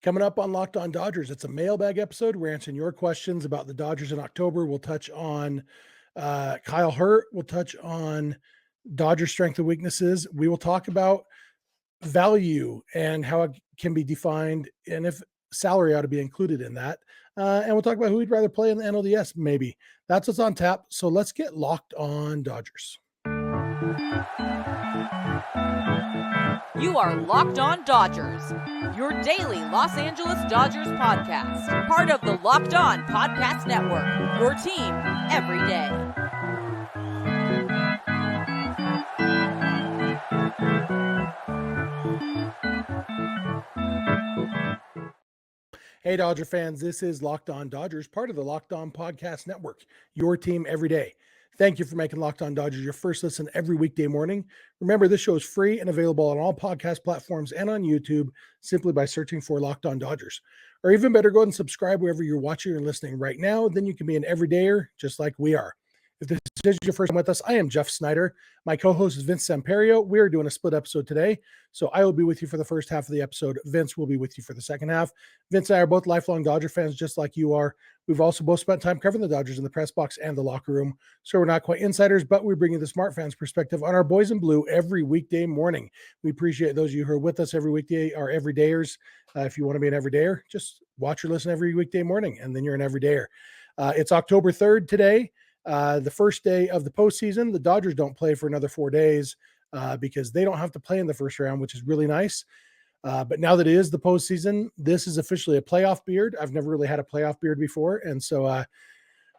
Coming up on Locked On Dodgers, it's a mailbag episode. We're answering your questions about the Dodgers in October. We'll touch on Kyle Hurt. We'll touch on Dodgers' strengths and weaknesses. We will talk about value and how it can be defined and if salary ought to be included in that. And we'll talk about who we'd rather play in the NLDS, maybe. That's what's on tap. So let's get Locked On Dodgers. You are Locked On Dodgers, your daily Los Angeles Dodgers podcast. Part of the Locked On Podcast Network, your team every day. Hey, Dodger fans, this is Locked On Dodgers, part of the Locked On Podcast Network, your team every day. Thank you for making Locked On Dodgers your first listen every weekday morning. Remember, this show is free and available on all podcast platforms and on YouTube simply by searching for Locked On Dodgers. Or even better, go ahead and subscribe wherever you're watching or listening right now. Then you can be an everydayer just like we are. If this is your first time with us, I am Jeff Snider. My co-host is Vince Samperio. We're doing a split episode today, so I will be with you for the first half of the episode. Vince will be with you for the second half. Vince and I are both lifelong Dodger fans, just like you are. We've also both spent time covering the Dodgers in the press box and the locker room, so we're not quite insiders, but we bring you the smart fans perspective on our boys in blue every weekday morning. We appreciate those of you who are with us every weekday, our everydayers. If you want to be an everydayer, just watch or listen every weekday morning, and then you're an everydayer. It's October 3rd today. The first day of the postseason. The Dodgers don't play for another 4 days because they don't have to play in the first round, which is really nice. But now that it is the postseason, this is officially a playoff beard. I've never really had a playoff beard before, and so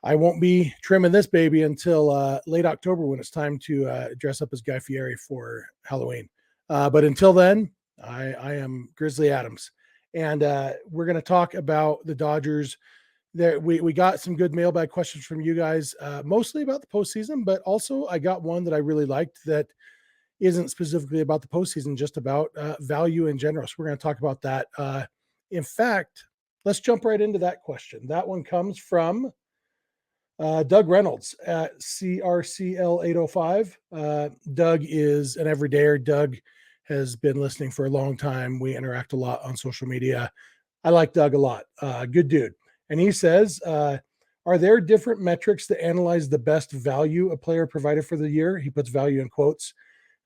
I won't be trimming this baby until late October when it's time to dress up as Guy Fieri for Halloween. But until then, I am Grizzly Adams, and we're going to talk about the Dodgers. We got some good mailbag questions from you guys, mostly about the postseason, but also I got one that I really liked that isn't specifically about the postseason, just about value in general. So we're going to talk about that. In fact, let's jump right into that question. That one comes from Doug Reynolds at CRCL805. Doug is an everydayer. Doug has been listening for a long time. We interact a lot on social media. I like Doug a lot. Good dude. And he says, are there different metrics to analyze the best value a player provided for the year? He puts value in quotes.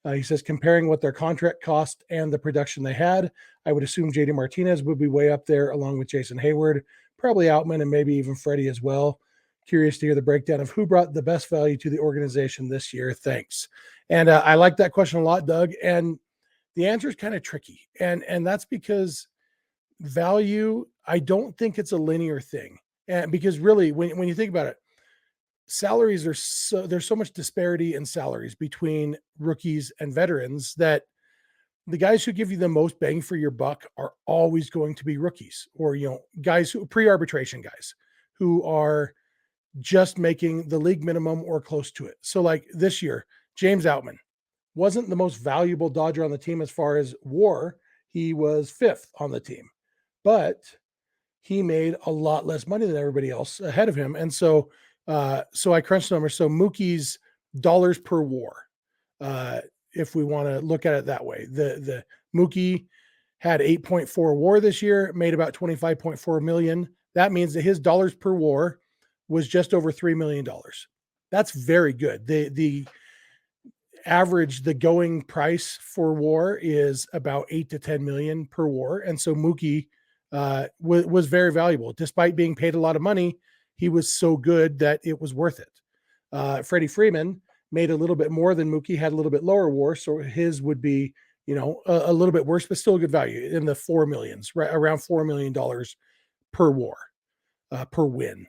He says, comparing what their contract cost and the production they had, I would assume JD Martinez would be way up there along with Jason Hayward, probably Outman and maybe even Freddie as well. Curious to hear the breakdown of who brought the best value to the organization this year. Thanks. And I like that question a lot, Doug. And the answer is kind of tricky. And that's because value, I don't think it's a linear thing. And because really, when you think about it, salaries there's so much disparity in salaries between rookies and veterans that the guys who give you the most bang for your buck are always going to be rookies, or, guys who pre-arbitration guys who are just making the league minimum or close to it. So like this year, James Outman wasn't the most valuable Dodger on the team as far as WAR. He was 5th on the team, but he made a lot less money than everybody else ahead of him. And so I crunched numbers. So Mookie's dollars per WAR, if we want to look at it that way, the Mookie had 8.4 WAR this year, made about 25.4 million. That means that his dollars per WAR was just over $3 million. That's very good. The average, the going price for WAR is about 8 to 10 million per WAR. And so Mookie was very valuable. Despite being paid a lot of money, he was so good that it was worth it. Freddie Freeman made a little bit more than Mookie, had a little bit lower WAR, so his would be, a little bit worse, but still good value in the 4 millions, right around $4 million per WAR, per win.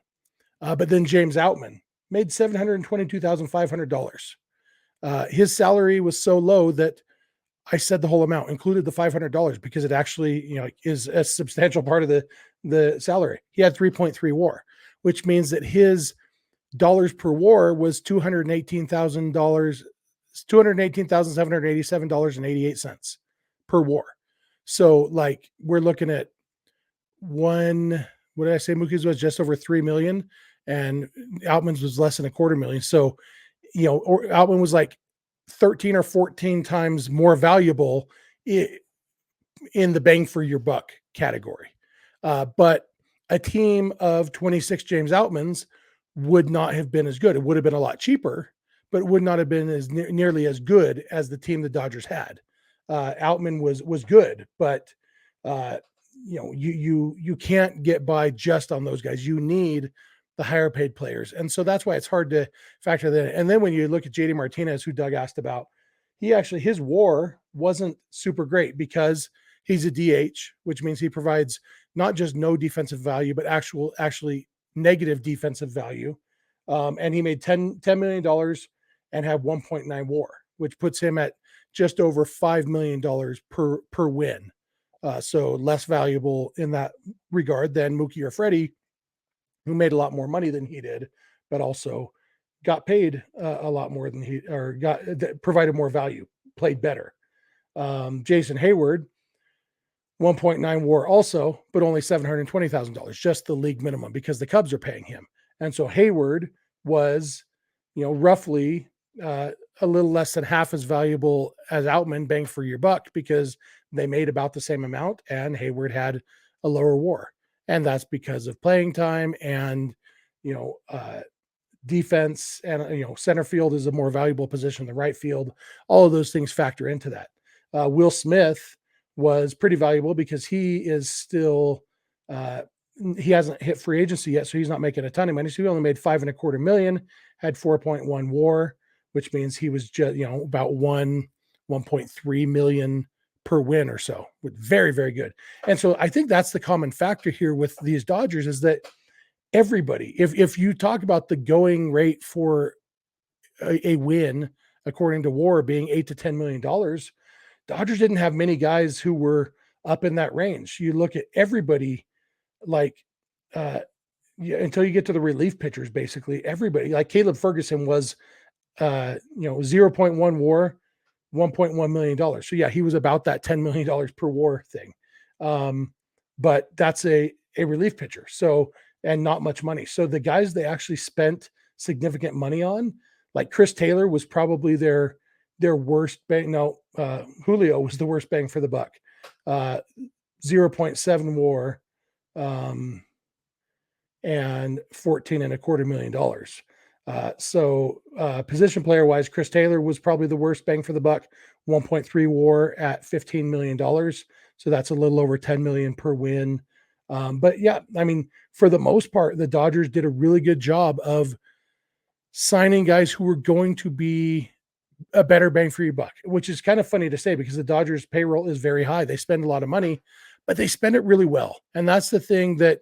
But then James Outman made $722,500. His salary was so low that I said the whole amount, included the $500, because it actually, is a substantial part of the salary. He had 3.3 WAR, which means that his dollars per WAR was $218,787.88 per WAR. So like we're looking at what did I say? Mookie's was just over 3 million and Outman's was less than $250,000. So, Outman was like 13 or 14 times more valuable in the bang for your buck category. But a team of 26 James Outmans would not have been as good. It would have been a lot cheaper, but it would not have been as nearly as good as the team the Dodgers had. Outman was good, but you can't get by just on those guys. You need the higher paid players, and so that's why it's hard to factor that in. And then when you look at JD Martinez, who Doug asked about, his WAR wasn't super great because he's a DH, which means he provides not just no defensive value, but actually negative defensive value. And he made $10 million and had 1.9 WAR, which puts him at just over $5 million per win. So less valuable in that regard than Mookie or Freddie, who made a lot more money than he did, but also got paid a lot more than provided more value, played better. Jason Hayward, 1.9 WAR also, but only $720,000, just the league minimum because the Cubs are paying him. And so Hayward was, roughly a little less than half as valuable as Outman, bang for your buck, because they made about the same amount and Hayward had a lower WAR. And that's because of playing time and, defense and, center field is a more valuable position than right field. All of those things factor into that. Will Smith was pretty valuable because he is still, he hasn't hit free agency yet. So he's not making a ton of money. So he only made $5.25 million, had 4.1 WAR, which means he was just, about 1.3 million per win or so. Very, very good. And so I think that's the common factor here with these Dodgers is that everybody, if you talk about the going rate for a win, according to WAR being $8 to $10 million, Dodgers didn't have many guys who were up in that range. You look at everybody until you get to the relief pitchers, basically everybody like Caleb Ferguson was, 0.1 WAR, $1.1 million. So yeah, he was about that $10 million per WAR thing. But that's a relief pitcher. So, and not much money. So the guys they actually spent significant money on, like Chris Taylor was probably their worst bang. No, Julio was the worst bang for the buck. 0.7 WAR, and $14.25 million. So position player wise, Chris Taylor was probably the worst bang for the buck, 1.3 WAR at $15 million. So that's a little over 10 million per win. But yeah, I mean, for the most part, the Dodgers did a really good job of signing guys who were going to be a better bang for your buck, which is kind of funny to say because the Dodgers payroll is very high. They spend a lot of money, but they spend it really well. And that's the thing that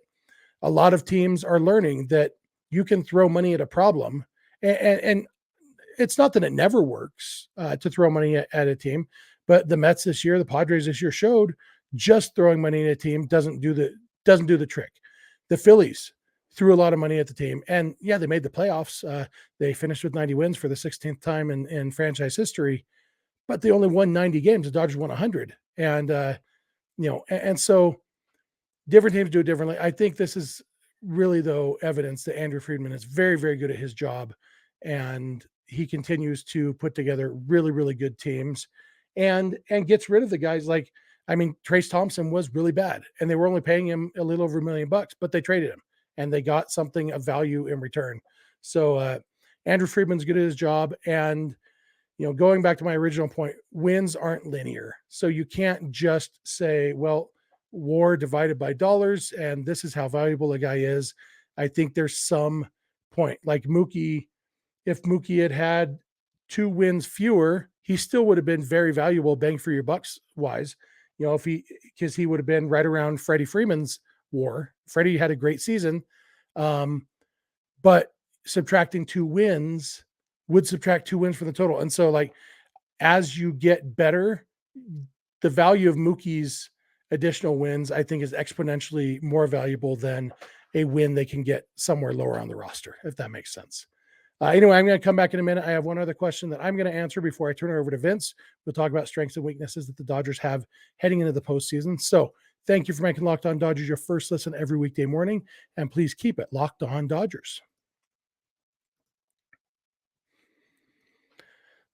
a lot of teams are learning, that you can throw money at a problem. And it's not that it never works to throw money at a team, but the Mets this year, the Padres this year showed just throwing money at a team doesn't do the trick. The Phillies threw a lot of money at the team, and yeah, they made the playoffs. They finished with 90 wins for the 16th time in franchise history, but they only won 90 games. The Dodgers won 100, and and so different teams do it differently. I think this is really, though, evidence that Andrew Friedman is very, very good at his job, and he continues to put together really, really good teams, and gets rid of the guys like. I mean, Trace Thompson was really bad, and they were only paying him a little over $1 million, but they traded him, and they got something of value in return. So Andrew Friedman's good at his job, and going back to my original point, wins aren't linear. So you can't just say, well, WAR divided by dollars, and this is how valuable a guy is. I think there's some point, like Mookie. If Mookie had 2 wins fewer, he still would have been very valuable, bang for your bucks wise. Because he would have been right around Freddie Freeman's WAR. Freddie had a great season, but subtracting 2 wins would subtract 2 wins from the total. And so, like, as you get better, the value of Mookie's additional wins, I think, is exponentially more valuable than a win they can get somewhere lower on the roster, if that makes sense. Anyway, I'm going to come back in a minute. I have one other question that I'm going to answer before I turn it over to Vince. We'll talk about strengths and weaknesses that the Dodgers have heading into the postseason. So thank you for making Locked On Dodgers your first listen every weekday morning, and please keep it Locked On Dodgers.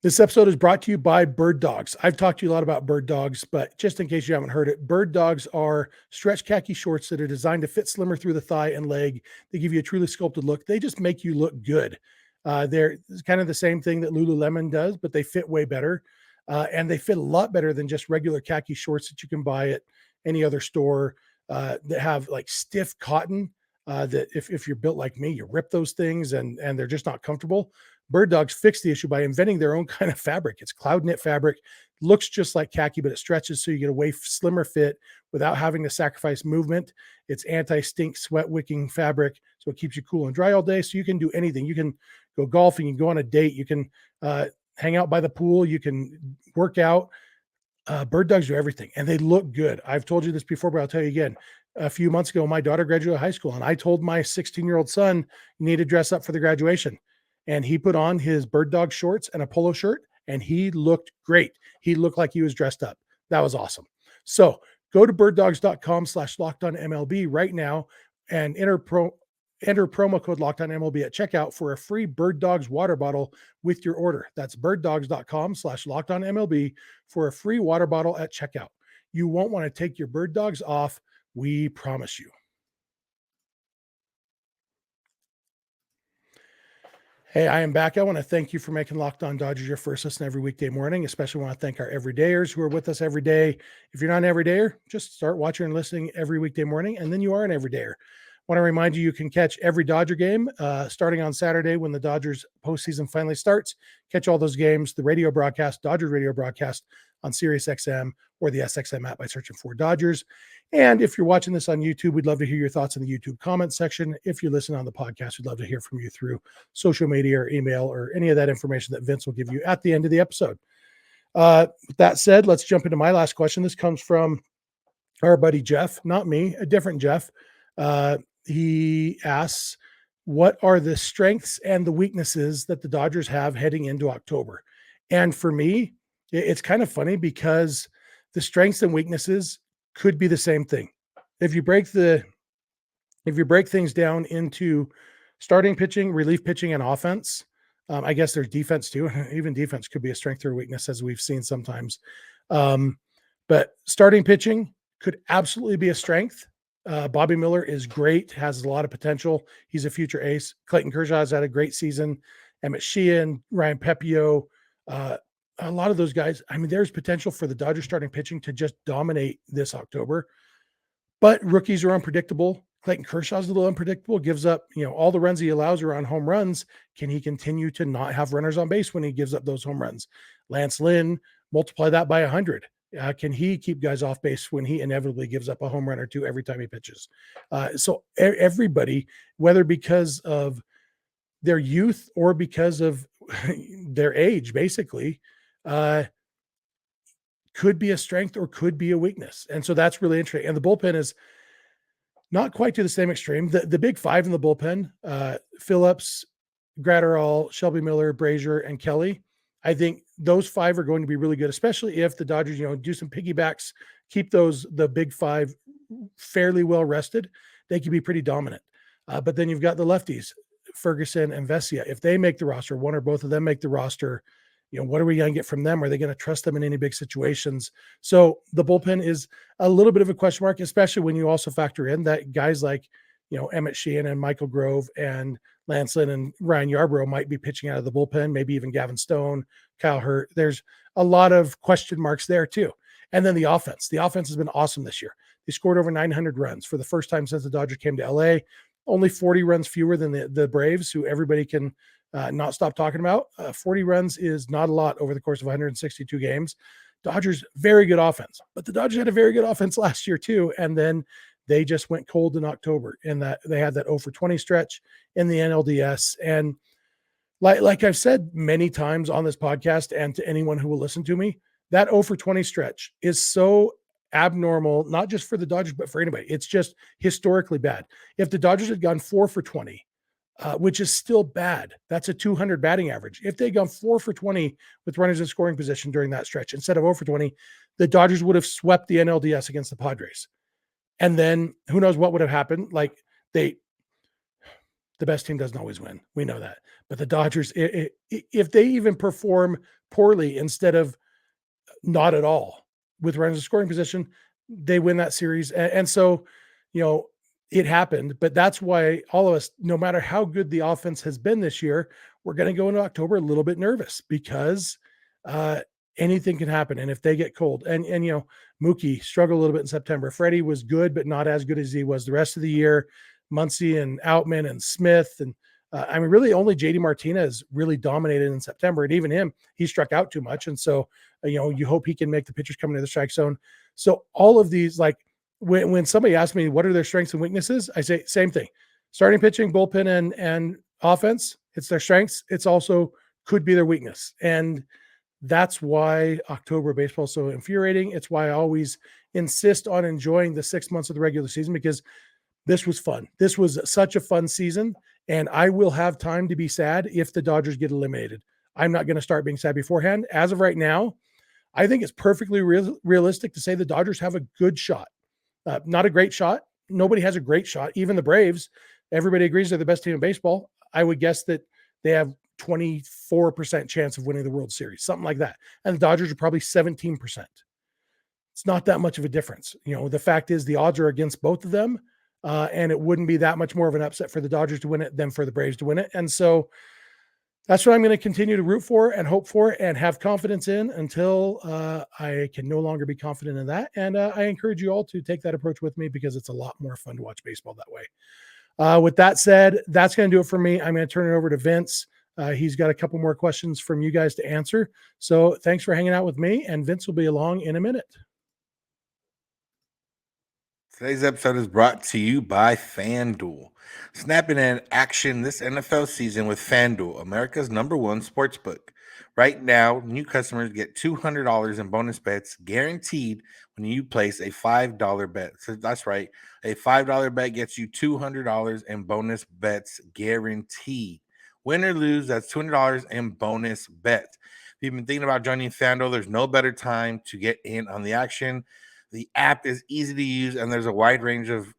This episode is brought to you by Bird Dogs. I've talked to you a lot about Bird Dogs, but just in case you haven't heard it, Bird Dogs are stretch khaki shorts that are designed to fit slimmer through the thigh and leg. They give you a truly sculpted look. They just make you look good. They're kind of the same thing that Lululemon does, but they fit way better. And they fit a lot better than just regular khaki shorts that you can buy at any other store that have like stiff cotton. That if you're built like me, you rip those things and they're just not comfortable. Bird Dogs fixed the issue by inventing their own kind of fabric. It's cloud knit fabric, looks just like khaki, but it stretches so you get a way slimmer fit without having to sacrifice movement. It's anti-stink, sweat wicking fabric, so it keeps you cool and dry all day. So you can do anything. You can go golfing, you can go on a date, you can hang out by the pool, you can work out. Bird Dogs do everything, and they look good. I've told you this before, but I'll tell you again. A few months ago, my daughter graduated high school, and I told my 16-year-old son, "You need to dress up for the graduation." And he put on his Bird Dog shorts and a polo shirt, and he looked great. He looked like he was dressed up. That was awesome. So go to birddogs.com/lockedonmlb right now and enter promo code LockedOnMLB at checkout for a free Bird Dogs water bottle with your order. That's birddogs.com/LockedOnMLB for a free water bottle at checkout. You won't want to take your Bird Dogs off. We promise you. Hey, I am back. I want to thank you for making Locked On Dodgers your first listen every weekday morning. Especially want to thank our everydayers who are with us every day. If you're not an everydayer, just start watching and listening every weekday morning, and then you are an everydayer. Want to remind you, you can catch every Dodger game starting on Saturday when the Dodgers postseason finally starts. Catch all those games, the radio broadcast, Dodgers radio broadcast on Sirius XM or the SXM app by searching for Dodgers. And if you're watching this on YouTube, we'd love to hear your thoughts in the YouTube comment section. If you're listening on the podcast, we'd love to hear from you through social media or email or any of that information that Vince will give you at the end of the episode. With that said, let's jump into my last question. This comes from our buddy Jeff, not me, a different Jeff. He asks, what are the strengths and the weaknesses that the Dodgers have heading into October? And for me, it's kind of funny because the strengths and weaknesses could be the same thing. If you break things down into starting pitching, relief pitching, and offense, I guess there's defense too. Even defense could be a strength or weakness, as we've seen sometimes. But starting pitching could absolutely be a strength. Bobby Miller is great, has a lot of potential. He's a future ace. Clayton Kershaw has had a great season. Emmett Sheehan, Ryan Pepio, a lot of those guys. I mean, there's potential for the Dodgers starting pitching to just dominate this October. But rookies are unpredictable. Clayton Kershaw's a little unpredictable, gives up, all the runs he allows are on home runs. Can he continue to not have runners on base when he gives up those home runs? Lance Lynn, multiply that by 100. Can he keep guys off base when he inevitably gives up a home run or two every time he pitches? So everybody, whether because of their youth or because of their age, basically, could be a strength or could be a weakness. And so that's really interesting. And the bullpen is not quite to the same extreme. The big five in the bullpen, Phillips, Gratterall, Shelby Miller, Brazier, and Kelly. I think those five are going to be really good, especially if the Dodgers, do some piggybacks, keep the big five fairly well rested. They could be pretty dominant. But then you've got the lefties, Ferguson and Vesia. If they make the roster, one or both of them make the roster, what are we going to get from them? Are they going to trust them in any big situations? So the bullpen is a little bit of a question mark, especially when you also factor in that guys like, Emmett Sheehan and Michael Grove and Lance Lynn and Ryan Yarbrough might be pitching out of the bullpen, maybe even Gavin Stone, Kyle Hurt. There's a lot of question marks there too. And then the offense. The offense has been awesome this year. They scored over 900 runs for the first time since the Dodgers came to LA. Only 40 runs fewer than the Braves, who everybody can not stop talking about. 40 runs is not a lot over the course of 162 games. Dodgers, very good offense. But the Dodgers had a very good offense last year too. And then they just went cold in October, and that they had that 0 for 20 stretch in the NLDS. And like I've said many times on this podcast and to anyone who will listen to me, that 0 for 20 stretch is so abnormal, not just for the Dodgers, but for anybody. It's just historically bad. If the Dodgers had gone 4 for 20, which is still bad, that's a 200 batting average. If they'd gone 4 for 20 with runners in scoring position during that stretch, instead of 0 for 20, the Dodgers would have swept the NLDS against the Padres. And then who knows what would have happened? Like the best team doesn't always win. We know that. But the Dodgers, if they even perform poorly instead of not at all with runners in scoring position, they win that series. And so, it happened, but that's why all of us, no matter how good the offense has been this year, we're going to go into October a little bit nervous because uh, anything can happen. And if they get cold and Mookie struggled a little bit in September. Freddie was good, but not as good as he was the rest of the year. Muncy and Outman and Smith. And really only JD Martinez really dominated in September. And even him, he struck out too much. And so, you hope he can make the pitchers come into the strike zone. So all of these, like, when somebody asks me what are their strengths and weaknesses, I say same thing: starting pitching, bullpen, and offense. It's their strengths. It's also could be their weakness, and that's why October baseball is so infuriating. It's why I always insist on enjoying the 6 months of the regular season, because this was fun. This was such a fun season, and I will have time to be sad if the Dodgers get eliminated. I'm not going to start being sad beforehand. As of right now, I think it's perfectly realistic to say the Dodgers have a good shot. Not a great shot. Nobody has a great shot. Even the Braves, everybody agrees they're the best team in baseball. I would guess that they have 24% chance of winning the World Series, something like that. And the Dodgers are probably 17%. It's not that much of a difference. The fact is the odds are against both of them. And it wouldn't be that much more of an upset for the Dodgers to win it than for the Braves to win it. And so that's what I'm going to continue to root for and hope for and have confidence in until I can no longer be confident in that. And I encourage you all to take that approach with me, because it's a lot more fun to watch baseball that way. With that said, that's going to do it for me. I'm going to turn it over to Vince. He's got a couple more questions from you guys to answer. So thanks for hanging out with me, and Vince will be along in a minute. Today's episode is brought to you by FanDuel. Snapping in action this NFL season with FanDuel, America's #1 sportsbook. Right now, new customers get $200 in bonus bets guaranteed when you place a $5 bet. So that's right, a $5 bet gets you $200 in bonus bets guaranteed. Win or lose, that's $200 in bonus bets. If you've been thinking about joining FanDuel, there's no better time to get in on the action. The app is easy to use, and there's a wide range of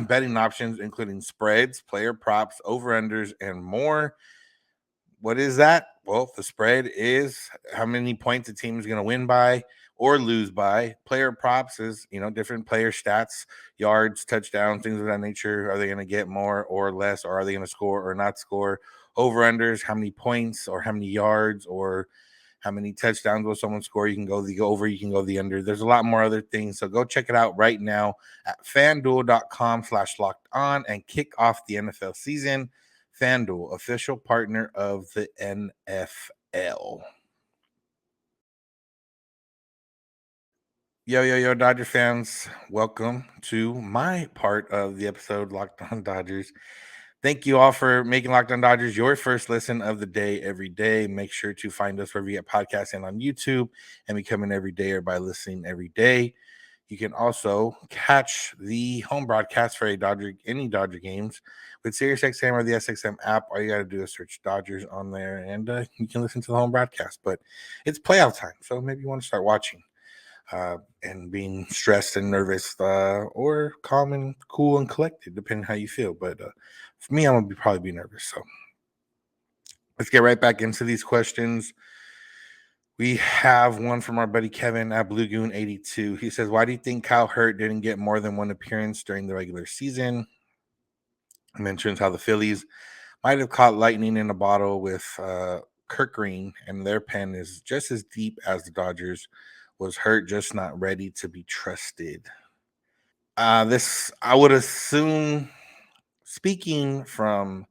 betting options, including spreads, player props, over-unders, and more. What is that? Well, the spread is how many points a team is going to win by or lose by. Player props is, different player stats, yards, touchdowns, things of that nature. Are they going to get more or less, or are they going to score or not score? Over-unders, how many points or how many yards or how many touchdowns will someone score? You can go the over, you can go the under. There's a lot more other things. So go check it out right now at fanduel.com/locked-on and kick off the NFL season. FanDuel, official partner of the NFL. Yo, Dodger fans. Welcome to my part of the episode, Locked On Dodgers. Thank you all for making Locked On Dodgers your first listen of the day every day. Make sure to find us wherever you get podcasts and on YouTube, and become an everydayer by listening every day. You can also catch the home broadcast for any Dodger games with SiriusXM or the SXM app. All you got to do is search Dodgers on there, and you can listen to the home broadcast. But it's playoff time, so maybe you want to start watching and being stressed and nervous, or calm and cool and collected, depending how you feel. But for me, I'm going to probably be nervous. So let's get right back into these questions. We have one from our buddy Kevin at BlueGoon82. He says, why do you think Kyle Hurt didn't get more than one appearance during the regular season? He mentions how the Phillies might have caught lightning in a bottle with Kirk Green, and their pen is just as deep as the Dodgers. Was Hurt just not ready to be trusted? This, I would assume, speaking from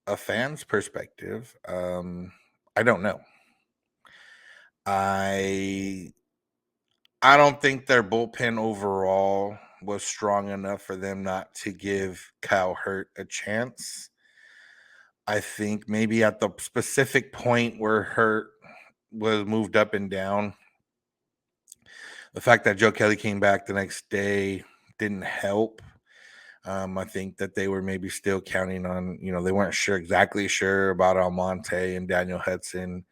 a fan's perspective, I don't know. I don't think their bullpen overall was strong enough for them not to give Kyle Hurt a chance. I think maybe at the specific point where Hurt was moved up and down, the fact that Joe Kelly came back the next day didn't help. I think that they were maybe still counting on, they weren't exactly sure about Almonte and Daniel Hudson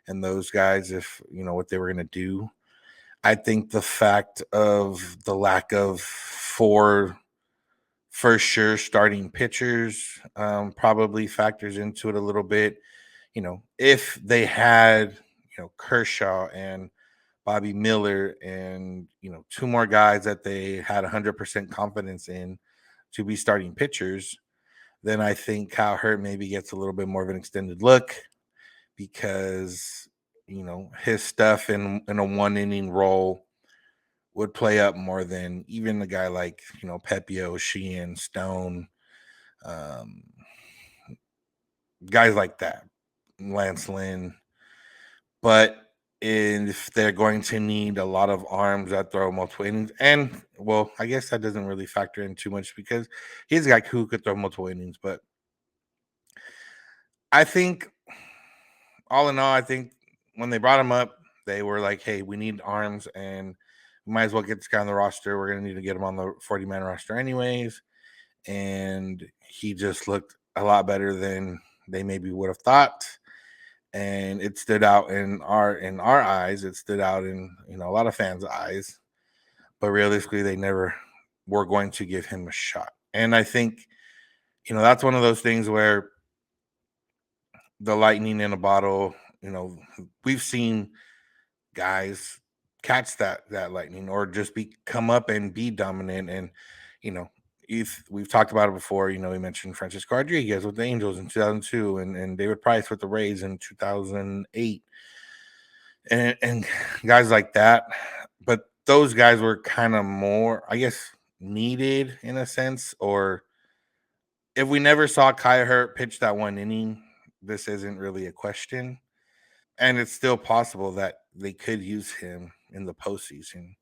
and those guys, if, what they were going to do. I think the fact of the lack of 4 for sure starting pitchers probably factors into it a little bit. If they had, Kershaw and Bobby Miller and, 2 more guys that they had 100% confidence in to be starting pitchers, then I think Kyle Hurt maybe gets a little bit more of an extended look because, his stuff in a 1 inning role would play up more than even a guy like, Pepio, Sheehan, Stone, um, guys like that, Lance Lynn. But if they're going to need a lot of arms that throw multiple innings, and well, I guess that doesn't really factor in too much because he's a guy who could throw multiple innings. But I think, all in all, I think when they brought him up, they were like, "Hey, we need arms, and we might as well get this guy on the roster. We're going to need to get him on the 40-man roster, anyways." And he just looked a lot better than they maybe would have thought. And it stood out in our eyes. It stood out in a lot of fans' eyes, but realistically, they never were going to give him a shot. And I think that's one of those things where the lightning in a bottle. We've seen guys catch that lightning or just come up and be dominant. And you know, if we've talked about it before, we mentioned Francisco Rodriguez with the Angels in 2002 and David Price with the Rays in 2008 and guys like that. But those guys were kind of more, I guess, needed in a sense. Or if we never saw Kai Hurt pitch that 1 inning, this isn't really a question. And it's still possible that they could use him in the postseason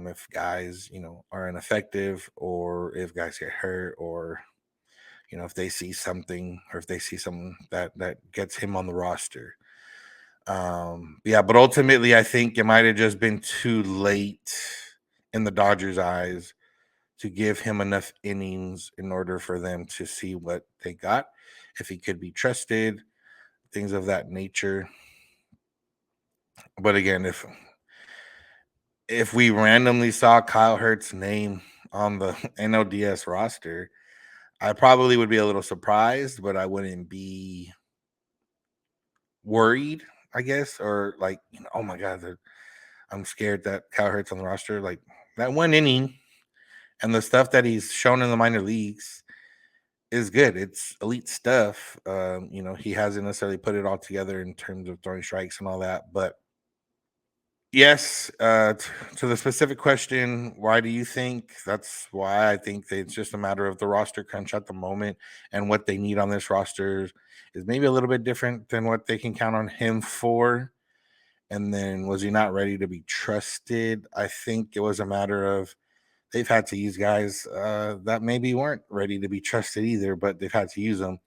if guys, are ineffective or if guys get hurt or, if they see something or if they see something that gets him on the roster. Yeah, but ultimately, I think it might have just been too late in the Dodgers' eyes to give him enough innings in order for them to see what they got, if he could be trusted, things of that nature. But again, if we randomly saw Kyle Hurt's name on the NLDS roster, I probably would be a little surprised, but I wouldn't be worried, I guess, or like, oh my God, I'm scared that Kyle Hurt's on the roster. Like that 1 inning and the stuff that he's shown in the minor leagues is good. It's elite stuff. He hasn't necessarily put it all together in terms of throwing strikes and all that, but yes, to the specific question, why do you think? That's why I think that it's just a matter of the roster crunch at the moment, and what they need on this roster is maybe a little bit different than what they can count on him for. And then, was he not ready to be trusted? I think it was a matter of they've had to use guys that maybe weren't ready to be trusted either, but they've had to use them.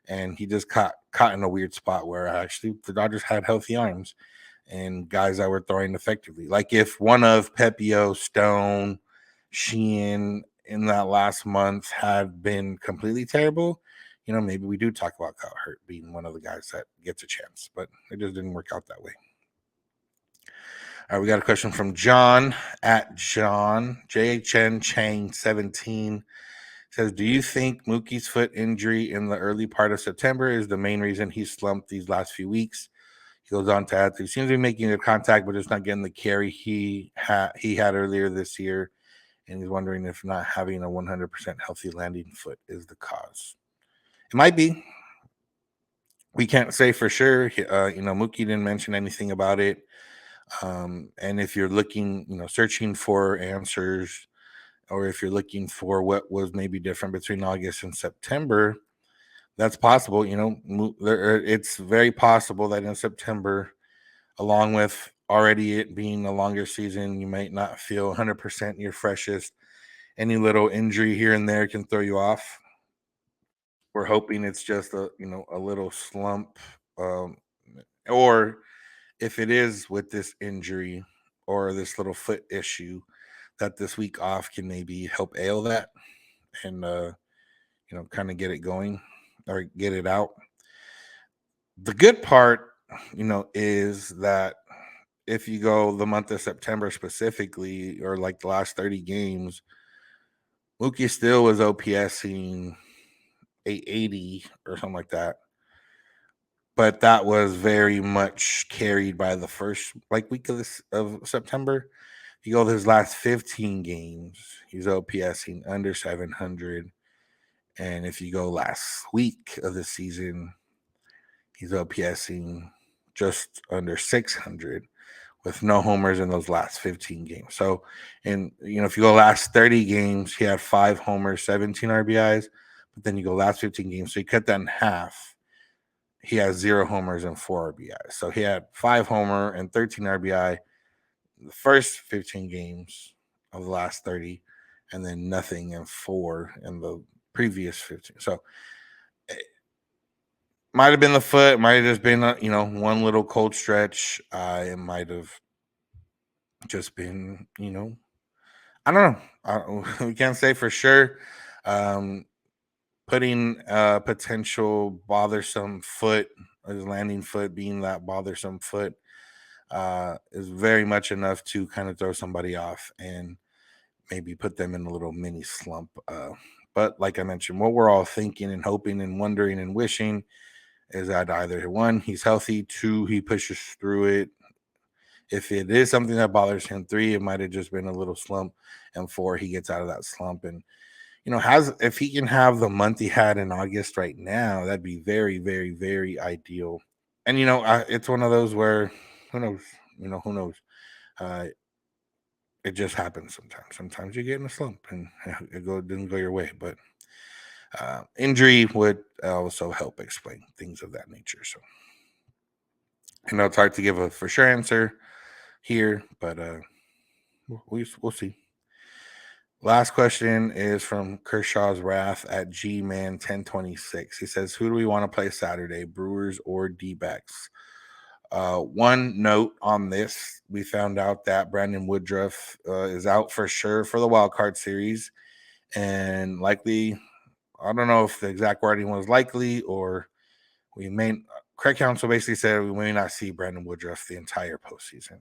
And he just caught in a weird spot where actually the Dodgers had healthy arms and guys that were throwing effectively. Like if one of Pepio, Stone, Sheehan in that last month had been completely terrible, maybe we do talk about Kyle Hurt being one of the guys that gets a chance, but it just didn't work out that way. All right, we got a question from John at John JHN Chang 17. Says, do you think Mookie's foot injury in the early part of September is the main reason he slumped these last few weeks? He goes on to add, he seems to be making a contact, but just not getting the carry he had earlier this year. And he's wondering if not having a 100% healthy landing foot is the cause. It might be. We can't say for sure. Mookie didn't mention anything about it. And if you're looking, searching for answers, or if you're looking for what was maybe different between August and September, that's possible. It's very possible that in September, along with already it being a longer season, you might not feel 100% your freshest. Any little injury here and there can throw you off. We're hoping it's just a little slump, or if it is with this injury or this little foot issue, that this week off can maybe help ail that and kind of get it going or get it out. The good part, is that if you go the month of September specifically, or like the last 30 games, Mookie still was OPSing 880 or something like that. but that was very much carried by the first week of September. If you go to his last 15 games, he's OPSing under 700. And if you go last week of the season, he's OPSing just under 600 with no homers in those last 15 games. So, and if you go last 30 games, he had 5 homers, 17 RBIs. But then you go last 15 games, so you cut that in half. He has 0 homers and 4 RBIs. So he had 5 homer and 13 RBI the first 15 games of the last 30, and then nothing and 4 in the previous 15. So it might have been the foot, might have just been one little cold stretch. It might have just been I don't know. We can't say for sure. Putting a potential bothersome foot, his landing foot being that bothersome foot, is very much enough to kind of throw somebody off and maybe put them in a little mini slump. But like I mentioned, what we're all thinking and hoping and wondering and wishing is that either 1, he's healthy, 2, he pushes through it. If it is something that bothers him, 3, it might have just been a little slump, and 4, he gets out of that slump and if he can have the month he had in August right now, that'd be very, very, very ideal. And it's one of those where who knows, who knows. It just happens sometimes. Sometimes you get in a slump and it didn't go your way, but injury would also help explain things of that nature. So I know it's hard to give a for sure answer here, but we'll see. Last question is from Kershaw's Wrath at GMan1026. He says, who do we want to play Saturday, Brewers or D-backs? One note on this, we found out that Brandon Woodruff is out for sure for the wild card series, and likely, I don't know if the exact wording was likely, or Craig Counsell basically said we may not see Brandon Woodruff the entire postseason.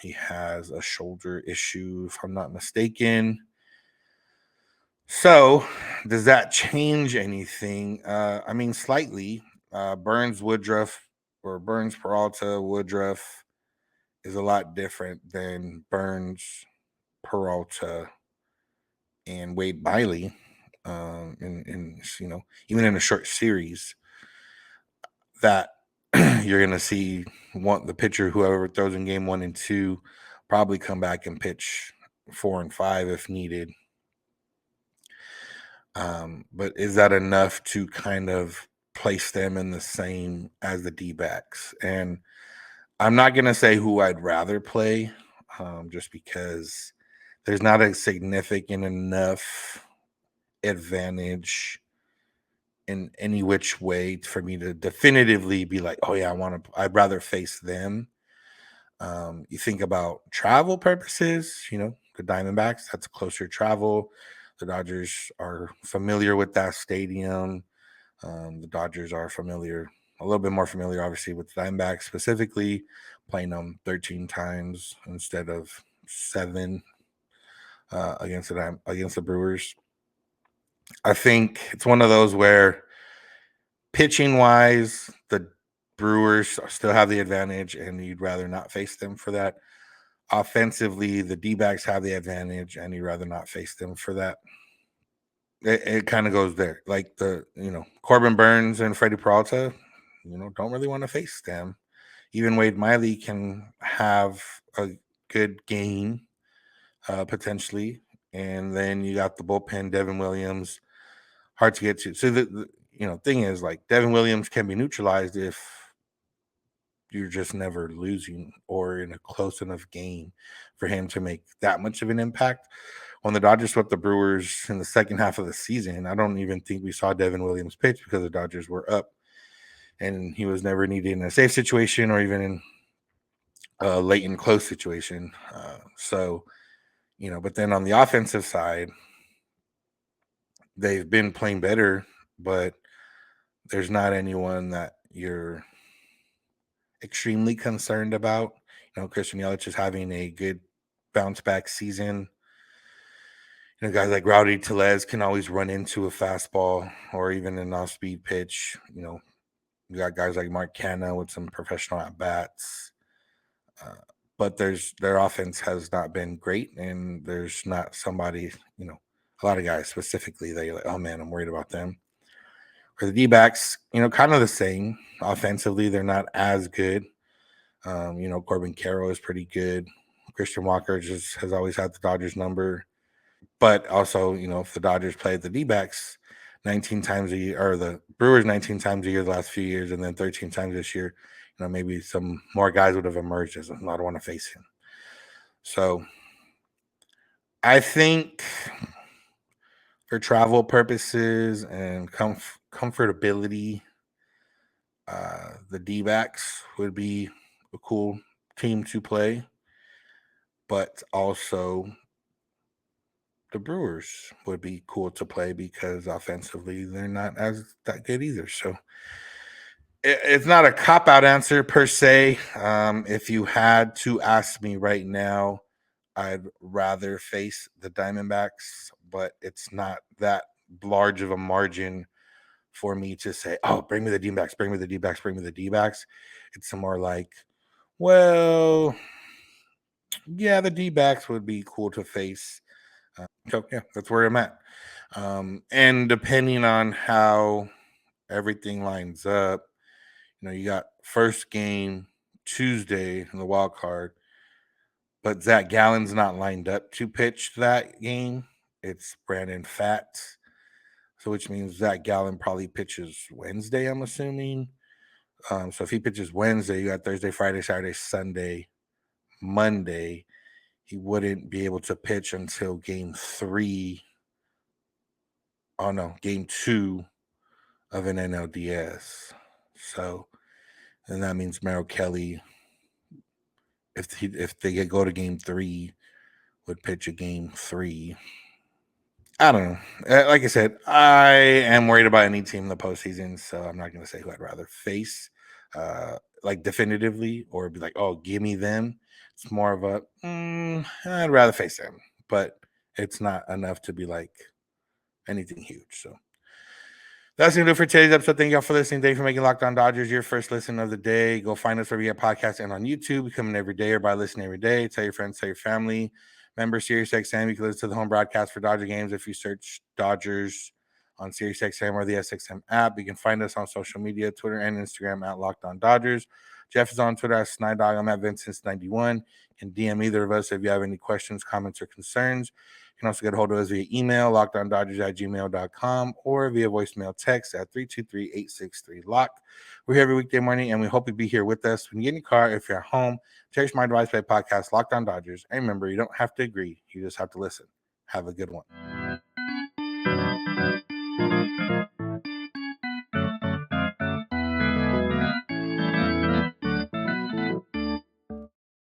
He has a shoulder issue, if I'm not mistaken. So, does that change anything? I mean, slightly. Burns Woodruff or Burns Peralta Woodruff is a lot different than Burns Peralta and Wade Miley. In even in a short series, that you're going to see the pitcher, whoever throws in game 1 and 2, probably come back and pitch 4 and 5 if needed. But is that enough to kind of place them in the same as the D-backs? And I'm not going to say who I'd rather play, just because there's not a significant enough advantage in any which way for me to definitively be like, oh yeah, I'd rather face them. You think about travel purposes, the Diamondbacks, that's closer travel. The Dodgers are familiar with that stadium. The Dodgers are a little bit more familiar, obviously, with the Diamondbacks, specifically playing them 13 times instead of 7 against the Brewers. I think it's one of those where pitching-wise, the Brewers still have the advantage, and you'd rather not face them for that. Offensively, the D-backs have the advantage, and you'd rather not face them for that. It kind of goes there. Like Corbin Burns and Freddie Peralta, don't really want to face them. Even Wade Miley can have a good game, potentially. And then you got the bullpen, Devin Williams, hard to get to. So the thing is, like, Devin Williams can be neutralized if you're just never losing or in a close enough game for him to make that much of an impact. When the Dodgers swept the Brewers in the second half of the season, I don't even think we saw Devin Williams pitch because the Dodgers were up, and he was never needed in a safe situation or even in a late and close situation. But then on the offensive side, they've been playing better, but there's not anyone that you're extremely concerned about. Christian Yelich is having a good bounce back season. Guys like Rowdy Tellez can always run into a fastball or even an off-speed pitch. You got guys like Mark Canha with some professional at bats. But their offense has not been great, and there's not somebody, a lot of guys specifically that you're like, oh man, I'm worried about them. For the D-backs, kind of the same. Offensively, they're not as good. Corbin Carroll is pretty good. Christian Walker just has always had the Dodgers number. But also, if the Dodgers played the D-backs 19 times a year, or the Brewers 19 times a year the last few years, and then 13 times this year, maybe some more guys would have emerged as I don't want to face him. So I think for travel purposes and comfortability, the D-backs would be a cool team to play, but also the Brewers would be cool to play because offensively they're not as that good either. So it's not a cop-out answer per se. If you had to ask me right now, I'd rather face the Diamondbacks, but it's not that large of a margin for me to say, oh, bring me the D-backs, bring me the D-backs, bring me the D-backs. It's more like, well, yeah, the D-backs would be cool to face. So, yeah, that's where I'm at. And depending on how everything lines up, you got first game Tuesday in the wild card, but Zach Gallen's not lined up to pitch that game. It's Brandon Pfaadt. So which means Zach Gallen probably pitches Wednesday, I'm assuming. So if he pitches Wednesday, you got Thursday, Friday, Saturday, Sunday, Monday. He wouldn't be able to pitch until game 3. Oh no, game 2 of an NLDS. So, and that means Merrill Kelly, if they go to game 3, would pitch a game 3. I don't know. Like I said, I am worried about any team in the postseason, so I'm not going to say who I'd rather face, like definitively, or be like, oh, give me them. It's more of a, I'd rather face them, but it's not enough to be like anything huge. So that's going to do it for today's episode. Thank y'all for listening. Thank you for making Locked On Dodgers your first listen of the day. Go find us wherever you get podcasts and on YouTube. We come in every day or by listening every day. Tell your friends, tell your family. Remember SiriusXM. You can listen to the home broadcast for Dodger games if you search Dodgers on SiriusXM or the SXM app. You can find us on social media, Twitter and Instagram at Locked On Dodgers. Jeff is on Twitter at Snider. I'm at Vincent91. You can DM either of us if you have any questions, comments, or concerns. You can also get a hold of us via email, lockedondodgers@gmail.com, or via voicemail text at 323-863-LOCK. We're here every weekday morning, and we hope you'll be here with us. When you get in your car, if you're at home, cherish my device play podcast, Locked On Dodgers. And remember, you don't have to agree. You just have to listen. Have a good one.